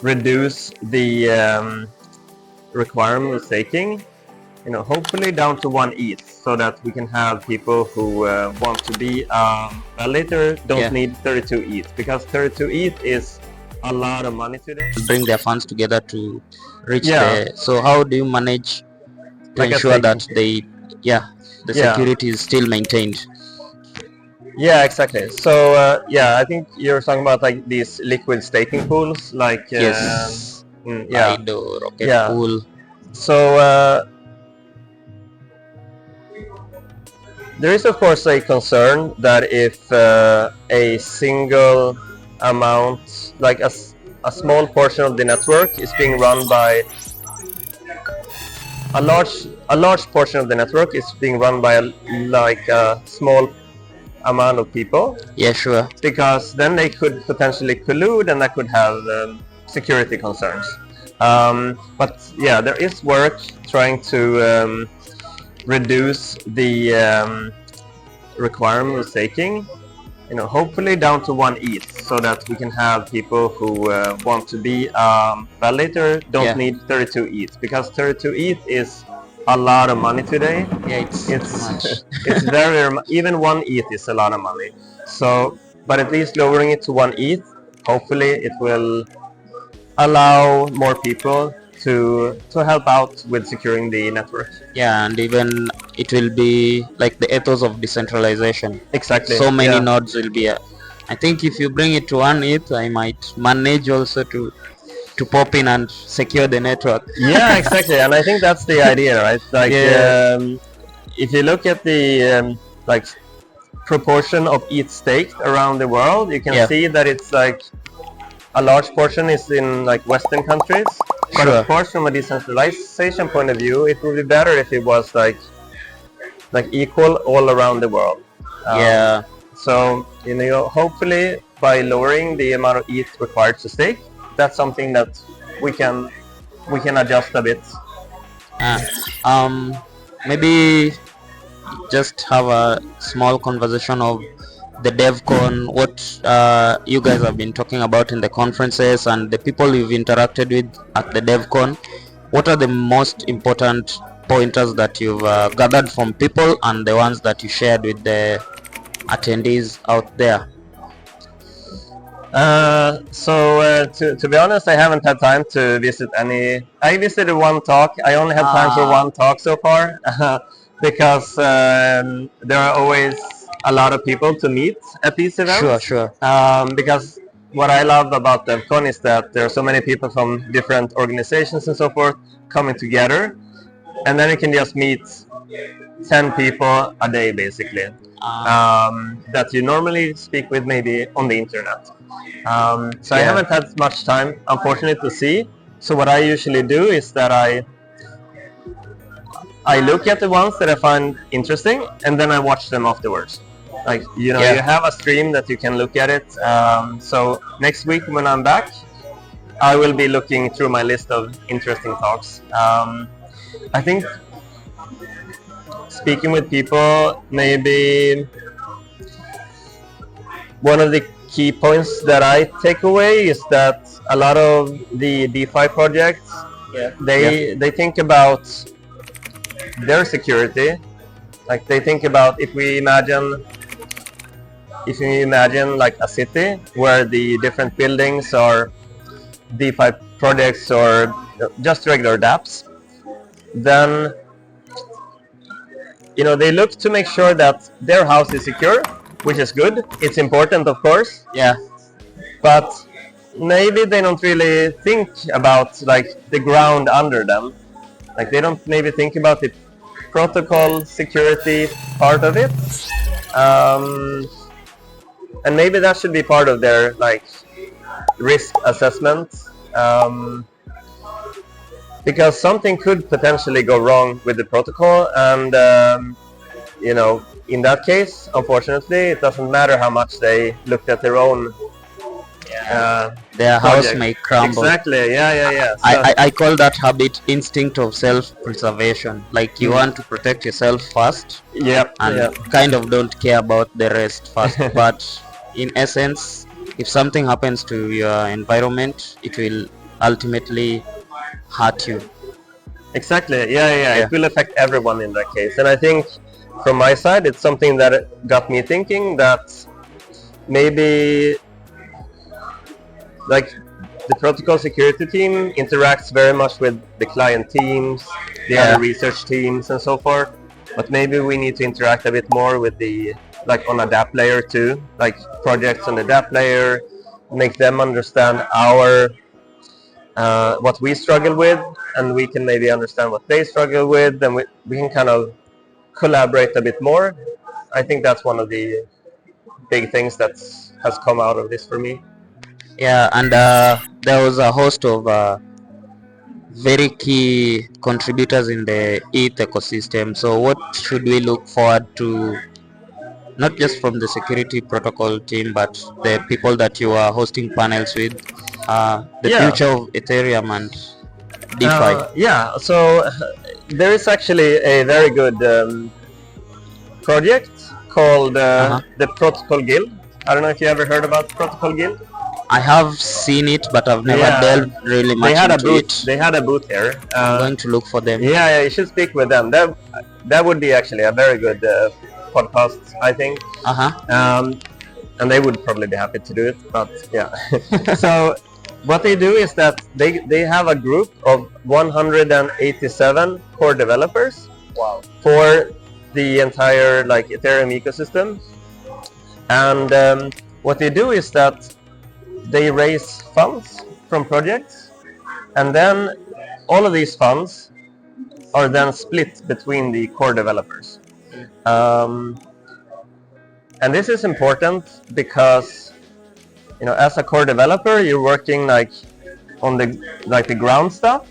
reduce the requirement of staking, hopefully down to 1 ETH, so that we can have people who want to be validator don't need 32 ETH, because 32 ETH is a lot of money today. Bring their funds together to reach the. So how do you manage to ensure that the security is still maintained? Yeah, exactly. So I think you're talking about like these liquid staking pools, like Rocket pool. So there is of course a concern that if a single amount, like a small portion of the network is being run by a large portion of the network is being run by a small amount of people. Yeah, sure. Because then they could potentially collude, and that could have security concerns. But yeah, there is work trying to reduce the requirement of staking, hopefully down to 1 ETH, so that we can have people who want to be validator don't need 32 ETH, because 32 ETH is a lot of money today. Yeah, it's much. It's very even 1 ETH is a lot of money. So, but at least lowering it to 1 ETH, hopefully it will allow more people to help out with securing the network. Yeah, and even it will be like the ethos of decentralization. Exactly. So many nodes will be. I think if you bring it to 1 ETH, I might manage also to pop in and secure the network. Yeah, exactly. And I think that's the idea, right? Like, if you look at the proportion of ETH staked around the world, you can see that it's like a large portion is in like Western countries. But of course, from a decentralization point of view, it would be better if it was like equal all around the world. So hopefully by lowering the amount of ETH required to stake, that's something that we can adjust a bit. Maybe just have a small conversation of the DevCon, what you guys have been talking about in the conferences, and the people you've interacted with at the DevCon. What are the most important pointers that you've gathered from people, and the ones that you shared with the attendees out there? To be honest, I haven't had time to visit any. I visited one talk. I only had time for one talk so far, because there are always a lot of people to meet at these events. Sure. Because what I love about DevCon is that there are so many people from different organizations and so forth coming together, and then you can just meet 10 people a day basically, that you normally speak with maybe on the internet. So I haven't had much time, unfortunately, to see. So what I usually do is that I look at the ones that I find interesting, and then I watch them afterwards. Like, you have a stream that you can look at it. So next week when I'm back, I will be looking through my list of interesting talks. I think speaking with people, maybe one of the key points that I take away is that a lot of the DeFi projects, they think about their security. Like, they think about, if you imagine like a city where the different buildings are DeFi projects or just regular dApps, then they look to make sure that their house is secure, which is good. It's important, of course. Yeah. But maybe they don't really think about like the ground under them. Like, they don't maybe think about the protocol security part of it. And maybe that should be part of their like risk assessment. Because something could potentially go wrong with the protocol, and in that case, unfortunately, it doesn't matter how much they looked at their own. Their house may crumble. Exactly. Yeah. So I call that habit instinct of self-preservation. Like, you want to protect yourself first, and kind of don't care about the rest first. But in essence, if something happens to your environment, it will ultimately hurt you. Exactly. Yeah. It will affect everyone in that case. And I think from my side, it's something that got me thinking that maybe like the protocol security team interacts very much with the client teams, the other research teams, and so forth. But maybe we need to interact a bit more with the like on a DApp layer too, like projects on the DApp layer, make them understand our what we struggle with, and we can maybe understand what they struggle with, then we can kind of collaborate a bit more. I think that's one of the big things that has come out of this for me. Yeah, and there was a host of very key contributors in the ETH ecosystem. So what should we look forward to, not just from the security protocol team, but the people that you are hosting panels with, the future of Ethereum and DeFi? So there is actually a very good project called the Protocol Guild. I don't know if you ever heard about Protocol Guild. I have seen it, but I've never delved really much into it. They had a booth here. I'm going to look for them. You should speak with them. That would be actually a very good podcast, I think. And they would probably be happy to do it. But yeah. So what they do is that they have a group of 187 core developers. Wow. For the entire like Ethereum ecosystem. And what they do is that they raise funds from projects, and then all of these funds are then split between the core developers. And this is important because, you know, as a core developer, you're working like on the ground stuff,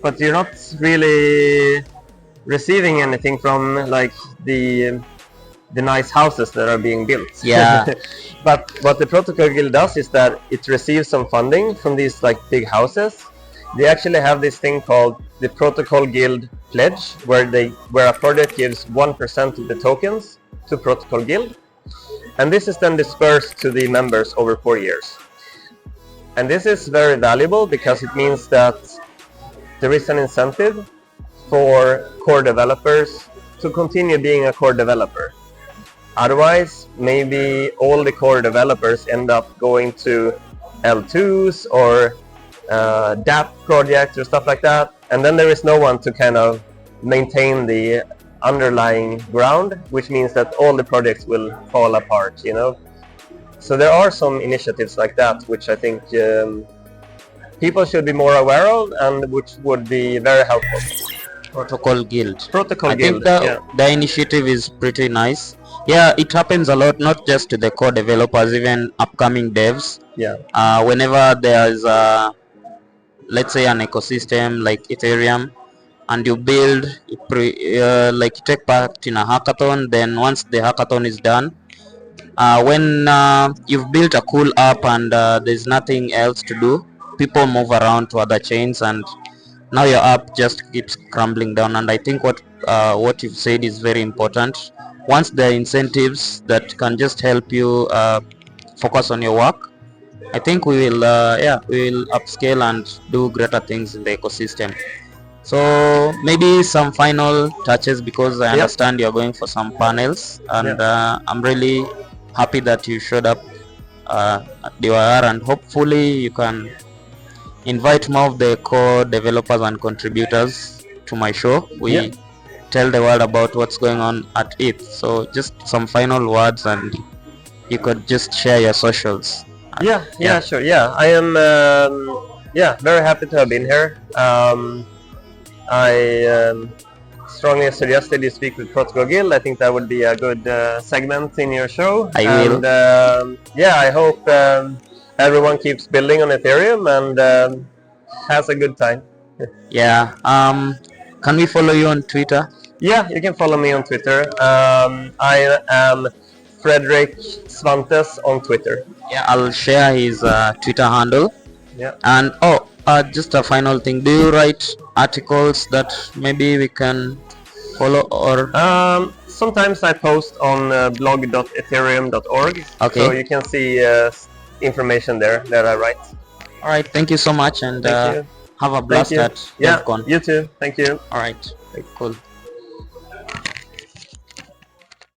but you're not really receiving anything from like the nice houses that are being built. Yeah. But what the Protocol Guild does is that it receives some funding from these like big houses. They actually have this thing called the Protocol Guild Pledge, where a project gives 1% of the tokens to Protocol Guild, and this is then dispersed to the members over 4 years. And this is very valuable because it means that there is an incentive for core developers to continue being a core developer. Otherwise, maybe all the core developers end up going to L2s or DApp projects or stuff like that, and then there is no one to kind of maintain the underlying ground, which means that all the projects will fall apart, you know. So there are some initiatives like that, which I think people should be more aware of, and which would be very helpful. Protocol Guild. Protocol Guild. I think the initiative is pretty nice. Yeah, it happens a lot, not just to the core developers, even upcoming devs. Yeah. Whenever there's let's say an ecosystem like Ethereum, and you build, like you take part in a hackathon, then once the hackathon is done, when you've built a cool app and there's nothing else to do, people move around to other chains, and now your app just keeps crumbling down. And I think what you've said is very important. Once there are incentives that can just help you focus on your work, I think we will upscale and do greater things in the ecosystem. So maybe some final touches, because I understand you're going for some panels, and I'm really happy that you showed up at DYR, and hopefully you can invite more of the core developers and contributors to my show. We tell the world about what's going on at ETH. So just some final words, and you could just share your socials. Sure. I am very happy to have been here. I strongly suggested you speak with Protocol Guild. I think that would be a good segment in your show. I will. I hope everyone keeps building on Ethereum and has a good time. Can we follow you on Twitter? Yeah, you can follow me on Twitter. I am Fredriksvantes on Twitter. Yeah, I'll share his Twitter handle. Yeah. And just a final thing. Do you write articles that maybe we can follow, or? Sometimes I post on blog.ethereum.org. Okay. So you can see information there that I write. All right, thank you so much, and Thank you. have a blast at Yeah, DevCon. you too. Thank you. All right, cool.